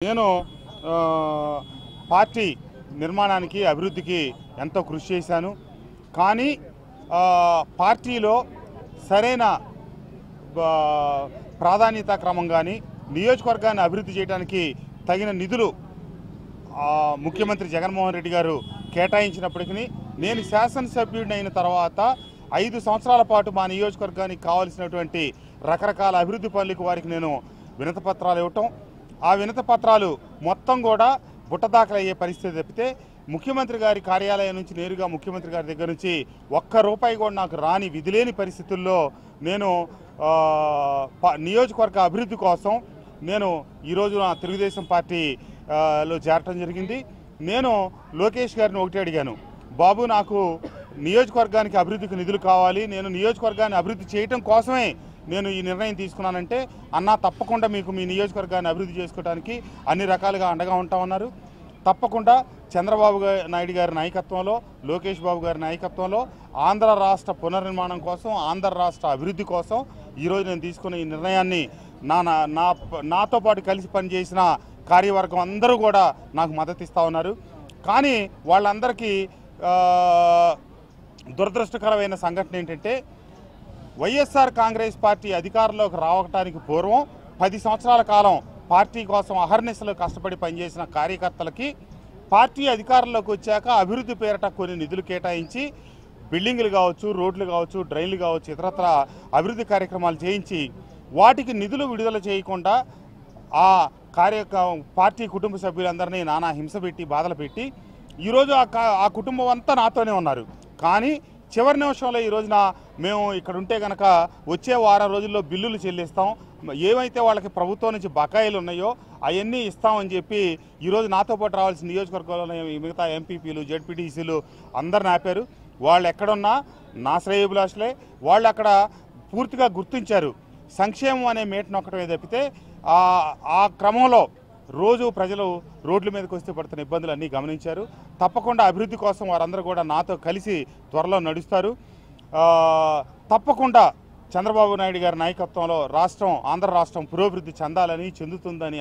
నేను పార్టీ నిర్మాణానికి అభివృద్ధికి ఎంతో కృషి చేశాను. కానీ పార్టీలో సరైన ప్రాధాన్యత క్రమం కానీ నియోజకవర్గాన్ని అభివృద్ధి చేయడానికి తగిన నిధులు ముఖ్యమంత్రి జగన్మోహన్ రెడ్డి గారు కేటాయించినప్పటికీ నేను శాసనసభ్యుడిని అయిన తర్వాత 5 సంవత్సరాల పాటు మా నియోజకవర్గానికి కావాల్సినటువంటి రకరకాల అభివృద్ధి పనులకు వారికి నేను వినతిపత్రాలు ఇవ్వటం, ఆ వినతిపత్రాలు మొత్తం కూడా బుట్టదాఖలయ్యే పరిస్థితి తప్పితే ముఖ్యమంత్రి గారి కార్యాలయం నుంచి నేరుగా ముఖ్యమంత్రి గారి దగ్గర నుంచి ఒక్క రూపాయి కూడా నాకు రాని విధిలేని పరిస్థితుల్లో నేను నియోజకవర్గ అభివృద్ధి కోసం నేను ఈరోజు నా తెలుగుదేశం పార్టీలో చేరటం జరిగింది. నేను లోకేష్ గారిని ఒకటి అడిగాను, బాబు నాకు నియోజకవర్గానికి అభివృద్ధికి నిధులు కావాలి, నేను నియోజకవర్గాన్ని అభివృద్ధి చేయటం కోసమే నేను ఈ నిర్ణయం తీసుకున్నానంటే, అన్నా తప్పకుండా మీకు మీ నియోజకవర్గాన్ని అభివృద్ధి చేసుకోవడానికి అన్ని రకాలుగా అండగా ఉంటామన్నారు. తప్పకుండా చంద్రబాబు నాయుడు గారి నాయకత్వంలో, లోకేష్ బాబు గారి నాయకత్వంలో ఆంధ్ర రాష్ట్ర పునర్నిర్మాణం కోసం, ఆంధ్ర రాష్ట్ర అభివృద్ధి కోసం ఈరోజు నేను తీసుకున్న ఈ నిర్ణయాన్ని నాతో పాటు కలిసి పనిచేసిన కార్యవర్గం అందరూ కూడా నాకు మద్దతు ఇస్తూ ఉన్నారు. కానీ వాళ్ళందరికీ దురదృష్టకరమైన సంఘటన ఏంటంటే, వైఎస్ఆర్ కాంగ్రెస్ పార్టీ అధికారంలోకి రావడానికి పూర్వం 10 సంవత్సరాల కాలం పార్టీ కోసం అహర్నిశలు కష్టపడి పనిచేసిన కార్యకర్తలకి పార్టీ అధికారంలోకి వచ్చాక అభివృద్ధి పేరట కొన్ని నిధులు కేటాయించి బిల్డింగులు కావచ్చు, రోడ్లు కావచ్చు, డ్రైన్లు కావచ్చు, ఇతరత్ర అభివృద్ధి కార్యక్రమాలు చేయించి వాటికి నిధులు విడుదల చేయకుండా ఆ పార్టీ కుటుంబ సభ్యులందరినీ నానా హింస పెట్టి బాధలు పెట్టి ఈరోజు ఆ కుటుంబం అంతా నాతోనే ఉన్నారు. కానీ చివరి నిమిషంలో ఈ రోజున మేము ఇక్కడ ఉంటే కనుక వచ్చే వారం రోజుల్లో బిల్లులు చెల్లిస్తాం, ఏవైతే వాళ్ళకి ప్రభుత్వం నుంచి బకాయిలు ఉన్నాయో అవన్నీ ఇస్తామని చెప్పి ఈరోజు నాతో పాటు రావాల్సిన నియోజకవర్గంలో మిగతా ఎంపీపీలు, జెడ్పీటీసీలు అందరిని ఆపారు. వాళ్ళు ఎక్కడున్నా నా శ్రేయోభిలాషులే. వాళ్ళు అక్కడ పూర్తిగా గుర్తించారు సంక్షేమం అనే మేట నొక్కడమే తప్పితే ఆ క్రమంలో రోజు ప్రజలు రోడ్ల మీదకి వస్తే పడుతున్న ఇబ్బందులు అన్నీ గమనించారు. తప్పకుండా అభివృద్ధి కోసం వారందరూ కూడా నాతో కలిసి త్వరలో నడుస్తారు. తప్పకుండా చంద్రబాబు నాయుడు గారి నాయకత్వంలో ఆంధ్ర రాష్ట్రం పురోభివృద్ధి చెందాలని, చెందుతుందని